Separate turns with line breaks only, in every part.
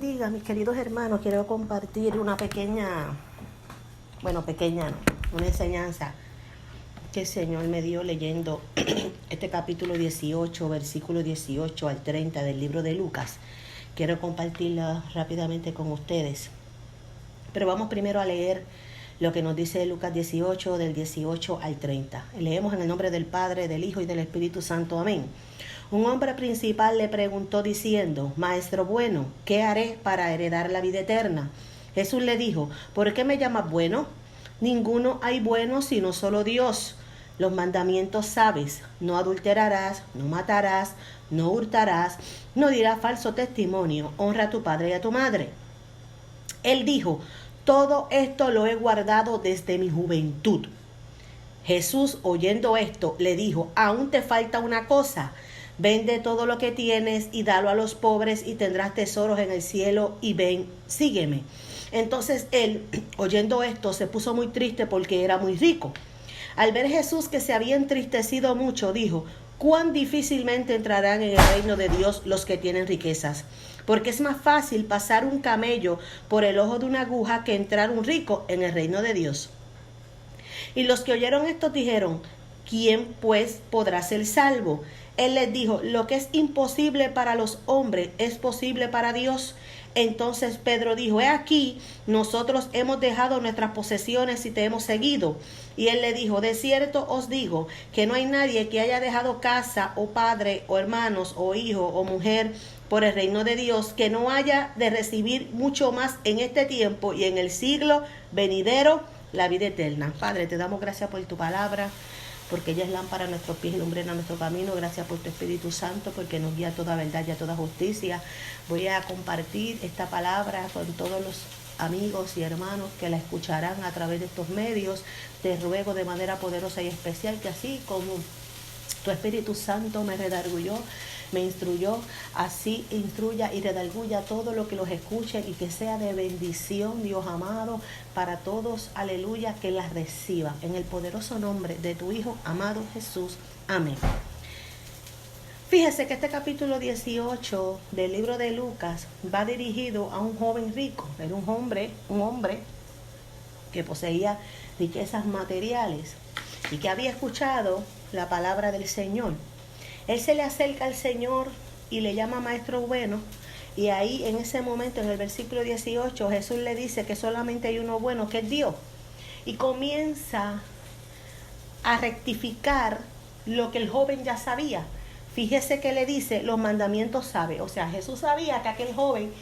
Diga, mis queridos hermanos, quiero compartir una pequeña no, una enseñanza que el Señor me dio leyendo este capítulo 18, versículo 18 al 30 del libro de Lucas. Quiero compartirla rápidamente con ustedes. Pero vamos primero a leer lo que nos dice Lucas 18, del 18 al 30. Leemos en el nombre del Padre, del Hijo y del Espíritu Santo. Amén. Un hombre principal le preguntó diciendo: Maestro bueno, ¿qué haré para heredar la vida eterna? Jesús le dijo: ¿por qué me llamas bueno? Ninguno hay bueno sino solo Dios. Los mandamientos sabes: no adulterarás, no matarás, no hurtarás, no dirás falso testimonio, honra a tu padre y a tu madre. Él dijo: todo esto lo he guardado desde mi juventud. Jesús, oyendo esto, le dijo: aún te falta una cosa. Vende todo lo que tienes y dalo a los pobres y tendrás tesoros en el cielo, y ven, sígueme. Entonces él, oyendo esto, se puso muy triste porque era muy rico. Al ver Jesús que se había entristecido mucho, dijo: cuán difícilmente entrarán en el reino de Dios los que tienen riquezas. Porque es más fácil pasar un camello por el ojo de una aguja que entrar un rico en el reino de Dios. Y los que oyeron esto dijeron: ¿quién pues podrá ser salvo? Él les dijo: lo que es imposible para los hombres es posible para Dios. Entonces Pedro dijo: he aquí, nosotros hemos dejado nuestras posesiones y te hemos seguido. Y él le dijo: de cierto os digo que no hay nadie que haya dejado casa o padre o hermanos o hijo o mujer por el reino de Dios, que no haya de recibir mucho más en este tiempo y en el siglo venidero la vida eterna. Padre, te damos gracias por tu palabra, porque ella es lámpara a nuestros pies y lumbrera a nuestro camino. Gracias por tu Espíritu Santo, porque nos guía a toda verdad y a toda justicia. Voy a compartir esta palabra con todos los amigos y hermanos que la escucharán a través de estos medios. Te ruego de manera poderosa y especial que así como tu Espíritu Santo me redarguyó, me instruyó, así instruya y redarguya todo lo que los escuche, y que sea de bendición, Dios amado, para todos, aleluya, que las reciba. En el poderoso nombre de tu Hijo amado Jesús. Amén. Fíjese que este capítulo 18 del libro de Lucas va dirigido a un joven rico. Era un hombre que poseía riquezas materiales y que había escuchado la palabra del Señor. Él se le acerca al Señor y le llama maestro bueno, y ahí en ese momento, en el versículo 18, Jesús le dice que solamente hay uno bueno, que es Dios, y comienza a rectificar lo que el joven ya sabía. Fíjese que le dice: los mandamientos sabe. O sea, Jesús sabía que aquel joven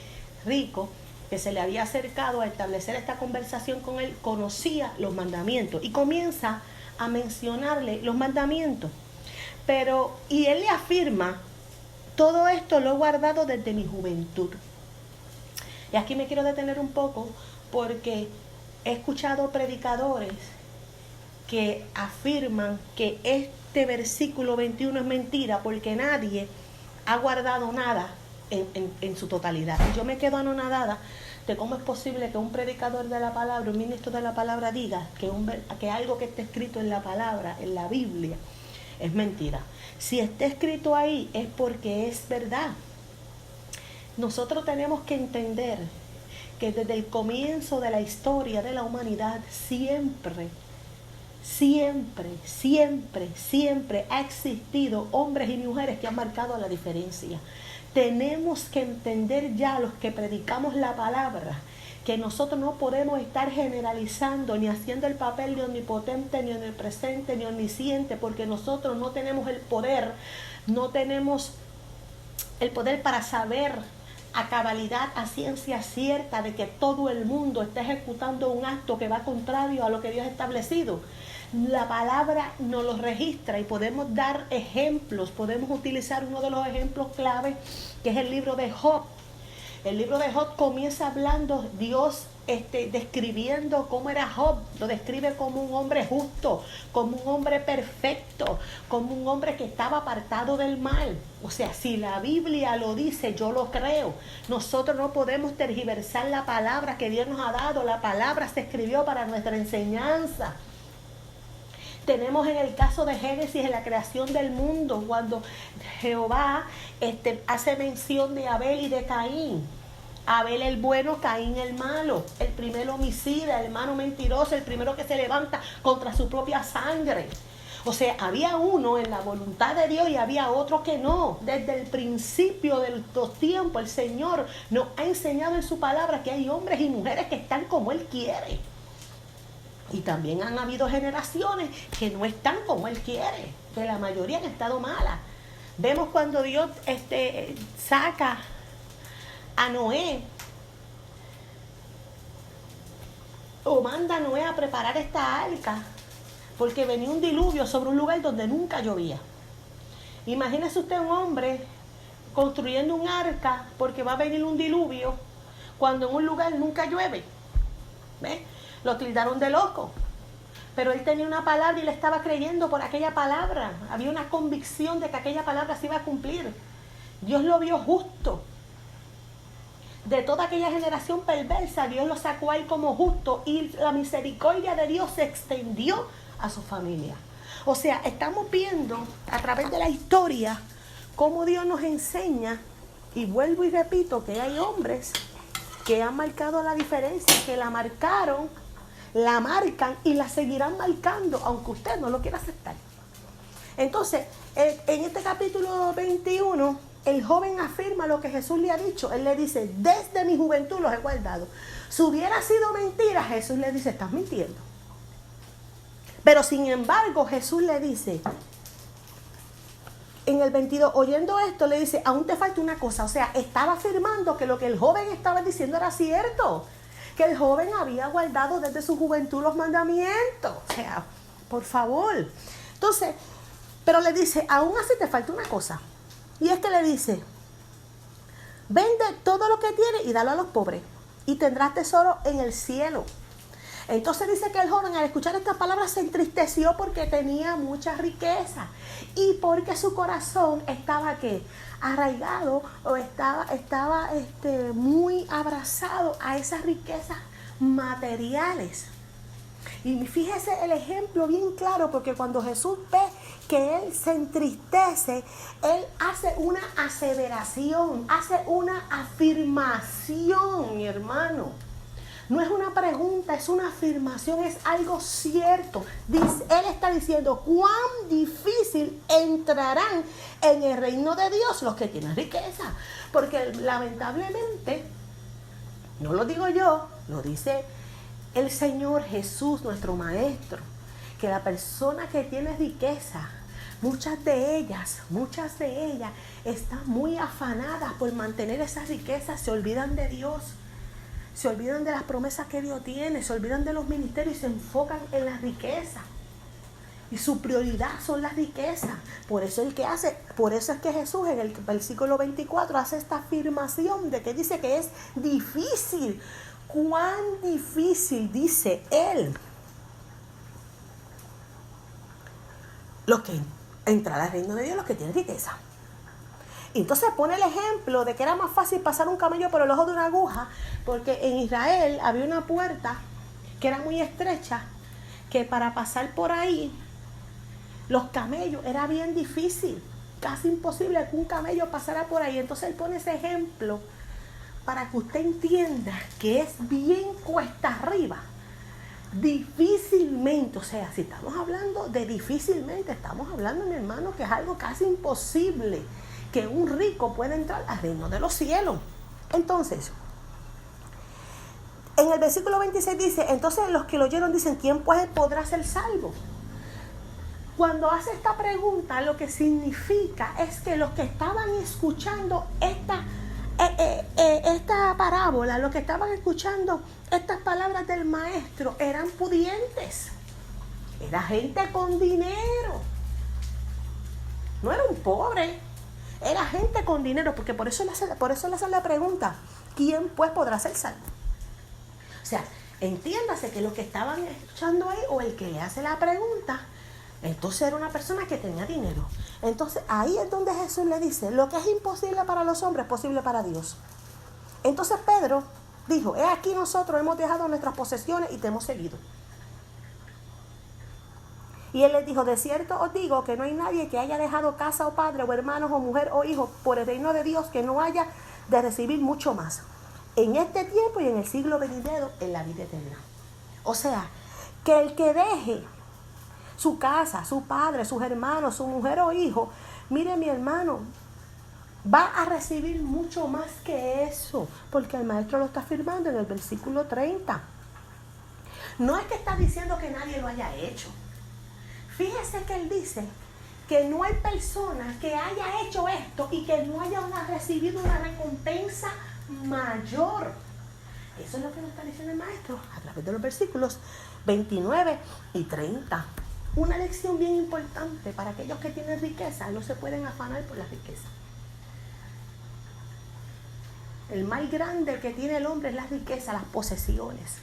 rico que se le había acercado a establecer esta conversación con él conocía los mandamientos, y comienza a mencionarle los mandamientos. Y él le afirma: todo esto lo he guardado desde mi juventud. Y aquí me quiero detener un poco, porque he escuchado predicadores que afirman que este versículo 21 es mentira, porque nadie ha guardado nada en su totalidad. Y yo me quedo anonadada de cómo es posible que un predicador de la palabra, un ministro de la palabra, diga que algo que está escrito en la palabra, en la Biblia, es mentira. Si está escrito ahí es porque es verdad. Nosotros tenemos que entender que desde el comienzo de la historia de la humanidad siempre ha existido hombres y mujeres que han marcado la diferencia. Tenemos que entender ya, los que predicamos la palabra, que nosotros no podemos estar generalizando ni haciendo el papel de omnipotente, ni omnipresente, ni omnisciente, porque nosotros no tenemos el poder, para saber a cabalidad, a ciencia cierta, de que todo el mundo está ejecutando un acto que va contrario a lo que Dios ha establecido. La palabra nos lo registra y podemos dar ejemplos. Podemos utilizar uno de los ejemplos clave, que es el libro de Job. El libro de Job comienza hablando Dios describiendo cómo era Job. Lo describe como un hombre justo, como un hombre perfecto, como un hombre que estaba apartado del mal. O sea, si la Biblia lo dice, yo lo creo. Nosotros no podemos tergiversar la palabra que Dios nos ha dado. La palabra se escribió para nuestra enseñanza. Tenemos en el caso de Génesis, en la creación del mundo, cuando Jehová hace mención de Abel y de Caín. Abel el bueno, Caín el malo, el primer homicida, el hermano mentiroso, el primero que se levanta contra su propia sangre. O sea, había uno en la voluntad de Dios y había otro que no. Desde el principio de los tiempos, el Señor nos ha enseñado en su palabra que hay hombres y mujeres que están como Él quiere. Y también han habido generaciones que no están como Él quiere, que la mayoría han estado malas. Vemos cuando Dios saca a Noé, o manda a Noé a preparar esta arca, porque venía un diluvio sobre un lugar donde nunca llovía. Imagínese usted un hombre construyendo un arca porque va a venir un diluvio cuando en un lugar nunca llueve. ¿Ves? Lo tildaron de loco. Pero él tenía una palabra y le estaba creyendo por aquella palabra. Había una convicción de que aquella palabra se iba a cumplir. Dios lo vio justo. De toda aquella generación perversa, Dios lo sacó a él como justo y la misericordia de Dios se extendió a su familia. O sea, estamos viendo a través de la historia cómo Dios nos enseña, y vuelvo y repito que hay hombres que han marcado la diferencia, que la marcaron, la marcan y la seguirán marcando, aunque usted no lo quiera aceptar. Entonces, en este capítulo 21, el joven afirma lo que Jesús le ha dicho. Él le dice, desde mi juventud los he guardado. Si hubiera sido mentira, Jesús le dice, estás mintiendo. Pero sin embargo, Jesús le dice, en el 22, oyendo esto, le dice, aún te falta una cosa. O sea, estaba afirmando que lo que el joven estaba diciendo era cierto. Que el joven había guardado desde su juventud los mandamientos. O sea, por favor. Entonces, pero le dice, aún así te falta una cosa. Y es que le dice, vende todo lo que tienes y dalo a los pobres. Y tendrás tesoro en el cielo. Entonces dice que el joven al escuchar estas palabras se entristeció porque tenía mucha riqueza. Y porque su corazón estaba ¿qué? Arraigado o estaba muy abrazado a esas riquezas materiales. Y fíjese el ejemplo bien claro, porque cuando Jesús ve que él se entristece, él hace una aseveración, hace una afirmación, mi hermano. No es una pregunta, es una afirmación, es algo cierto. Él está diciendo cuán difícil entrarán en el reino de Dios los que tienen riqueza. Porque lamentablemente, no lo digo yo, lo dice el Señor Jesús, nuestro Maestro, que la persona que tiene riqueza, muchas de ellas están muy afanadas por mantener esas riquezas, se olvidan de Dios. Se olvidan de las promesas que Dios tiene, se olvidan de los ministerios y se enfocan en la riqueza. Y su prioridad son las riquezas. Por eso es que Jesús en el versículo 24 hace esta afirmación de que dice que es difícil. ¿Cuán difícil? Dice él. Los que entran al reino de Dios, los que tienen riqueza. Entonces pone el ejemplo de que era más fácil pasar un camello por el ojo de una aguja, porque en Israel había una puerta que era muy estrecha, que para pasar por ahí, los camellos era bien difícil, casi imposible que un camello pasara por ahí. Entonces él pone ese ejemplo para que usted entienda que es bien cuesta arriba. Difícilmente, o sea, si estamos hablando de difícilmente, estamos hablando, mi hermano, que es algo casi imposible que un rico pueda entrar al reino de los cielos. Entonces, en el versículo 26 dice, entonces los que lo oyeron dicen, ¿quién pues podrá ser salvo? Cuando hace esta pregunta, lo que significa es que los que estaban escuchando esta parábola, los que estaban escuchando estas palabras del maestro, eran pudientes. Era gente con dinero. No era un pobre. Era gente con dinero, porque por eso le hacen la pregunta, ¿quién pues podrá ser salvo? O sea, entiéndase que los que estaban escuchando ahí, o el que le hace la pregunta, entonces era una persona que tenía dinero. Entonces ahí es donde Jesús le dice, lo que es imposible para los hombres es posible para Dios. Entonces Pedro dijo, he aquí nosotros hemos dejado nuestras posesiones y te hemos seguido. Y él les dijo, de cierto os digo que no hay nadie que haya dejado casa o padre o hermanos o mujer o hijos por el reino de Dios que no haya de recibir mucho más. en este tiempo y en el siglo venidero en la vida eterna. O sea, que el que deje su casa, su padre, sus hermanos, su mujer o hijo, mire mi hermano, va a recibir mucho más que eso, porque el maestro lo está afirmando en el versículo 30. No es que está diciendo que nadie lo haya hecho. Fíjese que él dice que no hay persona que haya hecho esto y que no haya recibido una recompensa mayor. Eso es lo que nos está diciendo el maestro a través de los versículos 29 y 30. Una lección bien importante para aquellos que tienen riqueza. No se pueden afanar por la riqueza. El mal grande que tiene el hombre es la riqueza, las posesiones.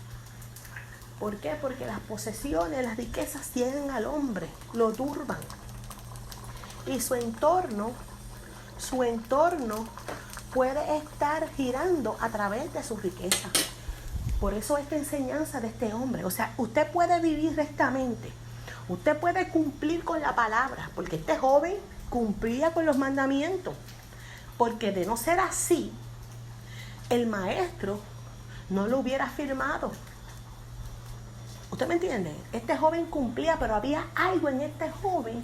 ¿Por qué? Porque las posesiones, las riquezas tienen al hombre, lo turban. Y su entorno puede estar girando a través de su riqueza. Por eso esta enseñanza de este hombre. O sea, usted puede vivir rectamente. Usted puede cumplir con la palabra. Porque este joven cumplía con los mandamientos. Porque de no ser así, el maestro no lo hubiera firmado. ¿Usted me entiende? Este joven cumplía, pero había algo en este joven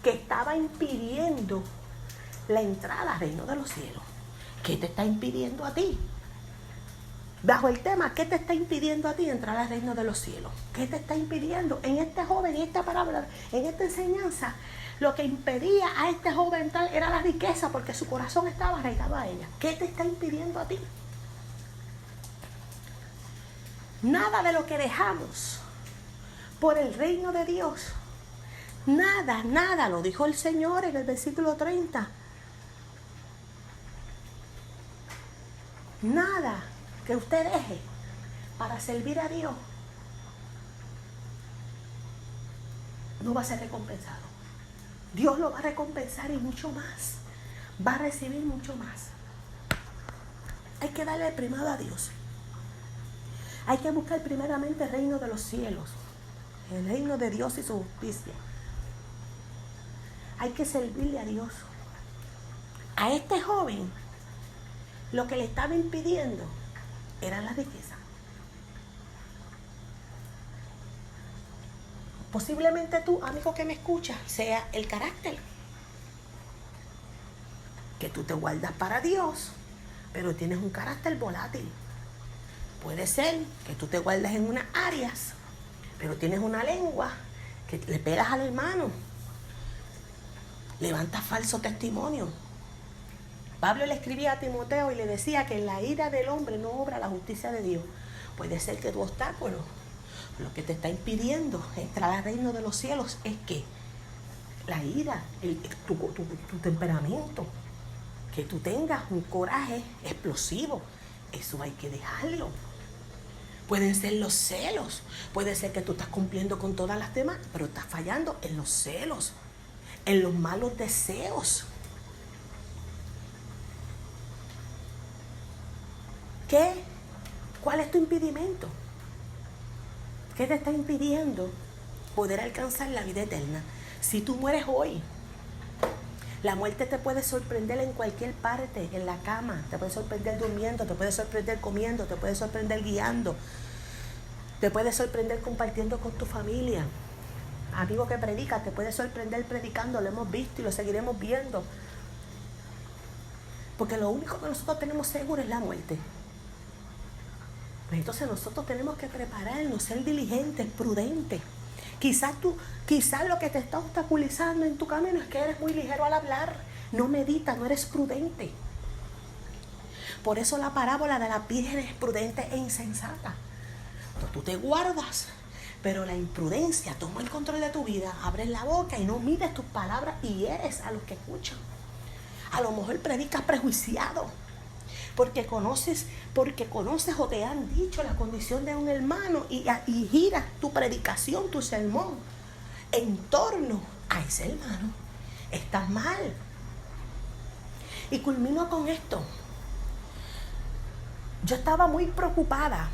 que estaba impidiendo la entrada al reino de los cielos. ¿Qué te está impidiendo a ti? Bajo el tema, ¿qué te está impidiendo a ti entrar al reino de los cielos? ¿Qué te está impidiendo? En este joven, en esta parábola, en esta enseñanza, lo que impedía a este joven entrar era la riqueza, porque su corazón estaba arraigado a ella. ¿Qué te está impidiendo a ti? Nada de lo que dejamos por el reino de Dios, nada, lo dijo el Señor en el versículo 30. Nada que usted deje para servir a Dios no va a ser recompensado. Dios lo va a recompensar y mucho más. Va a recibir mucho más. Hay que darle el primado a Dios. Hay que buscar primeramente el reino de los cielos, el reino de Dios y su justicia. Hay que servirle a Dios. A este joven, lo que le estaba impidiendo era la riqueza. Posiblemente tú, amigo que me escuchas, sea el carácter. Que tú te guardas para Dios, pero tienes un carácter volátil. Puede ser que tú te guardes en unas áreas, pero tienes una lengua que le pegas al hermano. Levantas falso testimonio. Pablo le escribía a Timoteo y le decía que en la ira del hombre no obra la justicia de Dios. Puede ser que tu obstáculo, lo que te está impidiendo entrar al reino de los cielos, es que la ira, tu temperamento, que tú tengas un coraje explosivo, eso hay que dejarlo. Pueden ser los celos. Puede ser que tú estás cumpliendo con todas las demás, pero estás fallando en los celos, en los malos deseos. ¿Qué? ¿Cuál es tu impedimento? ¿Qué te está impidiendo poder alcanzar la vida eterna? Si tú mueres hoy, la muerte te puede sorprender en cualquier parte, en la cama, te puede sorprender durmiendo, te puede sorprender comiendo, te puede sorprender guiando, te puede sorprender compartiendo con tu familia. Amigo que predica, te puede sorprender predicando, lo hemos visto y lo seguiremos viendo. Porque lo único que nosotros tenemos seguro es la muerte. Entonces nosotros tenemos que prepararnos, ser diligentes, prudentes. Quizás lo que te está obstaculizando en tu camino es que eres muy ligero al hablar, no meditas, no eres prudente. Por eso la parábola de la virgen es prudente e insensata. Entonces tú te guardas, pero la imprudencia toma el control de tu vida, abres la boca y no mides tus palabras y hieres a los que escuchan. A lo mejor predicas prejuiciado, porque conoces o te han dicho la condición de un hermano y giras tu predicación, tu sermón en torno a ese hermano. Estás mal. Y culmino con esto. Yo estaba muy preocupada,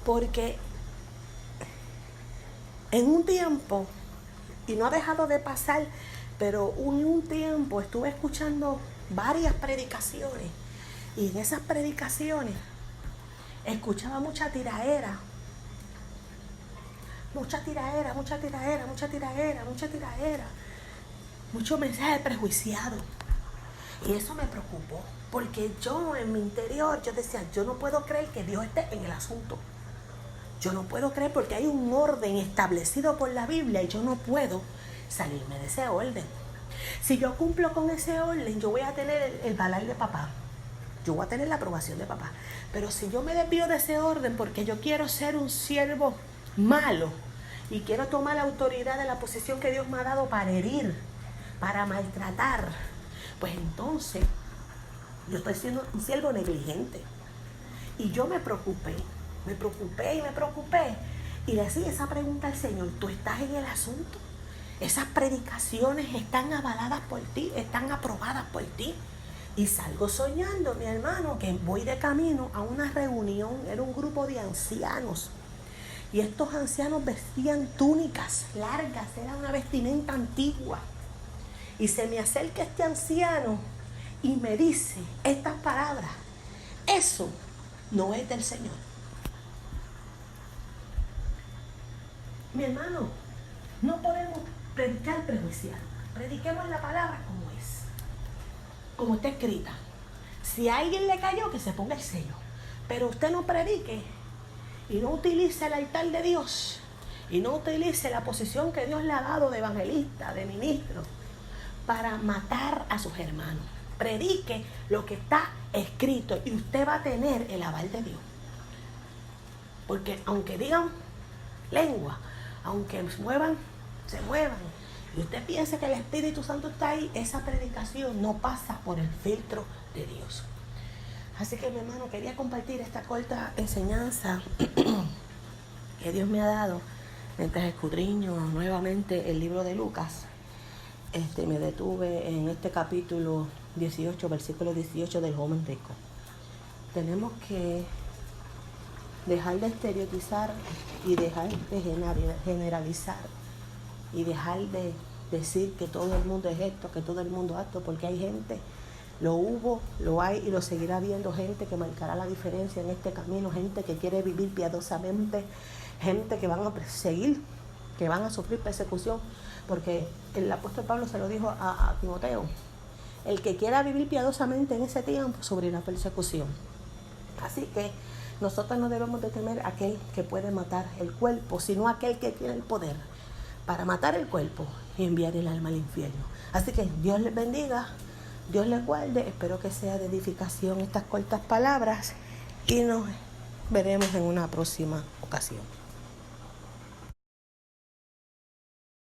porque en un tiempo, y no ha dejado de pasar, pero en un tiempo estuve escuchando varias predicaciones Y en esas predicaciones escuchaba mucha tiraera, mucho mensaje prejuiciado. Y eso me preocupó, porque yo en mi interior, yo decía, yo no puedo creer que Dios esté en el asunto. Yo no puedo creer porque hay un orden establecido por la Biblia y yo no puedo salirme de ese orden. Si yo cumplo con ese orden, yo voy a tener el balar de papá. Yo voy a tener la aprobación de papá. Pero si yo me desvío de ese orden porque yo quiero ser un siervo malo y quiero tomar la autoridad de la posición que Dios me ha dado para herir, para maltratar, pues entonces yo estoy siendo un siervo negligente. Y yo me preocupé. Y le hacía esa pregunta al Señor: ¿tú estás en el asunto? ¿Esas predicaciones están avaladas por ti? ¿Están aprobadas por ti? Y salgo soñando, mi hermano, que voy de camino a una reunión. Era un grupo de ancianos. Y estos ancianos vestían túnicas largas. Era una vestimenta antigua. Y se me acerca este anciano y me dice estas palabras: eso no es del Señor. Mi hermano, no podemos predicar prejuiciado. Prediquemos la palabra como es, como está escrita. Si a alguien le cayó, que se ponga el sello. Pero usted no predique y no utilice el altar de Dios y no utilice la posición que Dios le ha dado de evangelista, de ministro, para matar a sus hermanos. Predique lo que está escrito y usted va a tener el aval de Dios. Porque aunque digan lengua, aunque se muevan, y usted piensa que el Espíritu Santo está ahí, esa predicación no pasa por el filtro de Dios. Así que, mi hermano, quería compartir esta corta enseñanza que Dios me ha dado mientras escudriño nuevamente el libro de Lucas. Me detuve en este capítulo 18, versículo 18 del joven rico. Tenemos que dejar de estereotizar y dejar de generalizar y dejar de decir que todo el mundo es esto, que todo el mundo es esto, porque hay gente, lo hubo, lo hay y lo seguirá habiendo, gente que marcará la diferencia en este camino, gente que quiere vivir piadosamente, gente que van a perseguir, que van a sufrir persecución, porque el apóstol Pablo se lo dijo a Timoteo: el que quiera vivir piadosamente en ese tiempo sufrirá persecución. Así que nosotros no debemos de temer a aquel que puede matar el cuerpo, sino aquel que tiene el poder para matar el cuerpo y enviar el alma al infierno. Así que Dios les bendiga, Dios les guarde. Espero que sea de edificación estas cortas palabras y nos veremos en una próxima ocasión.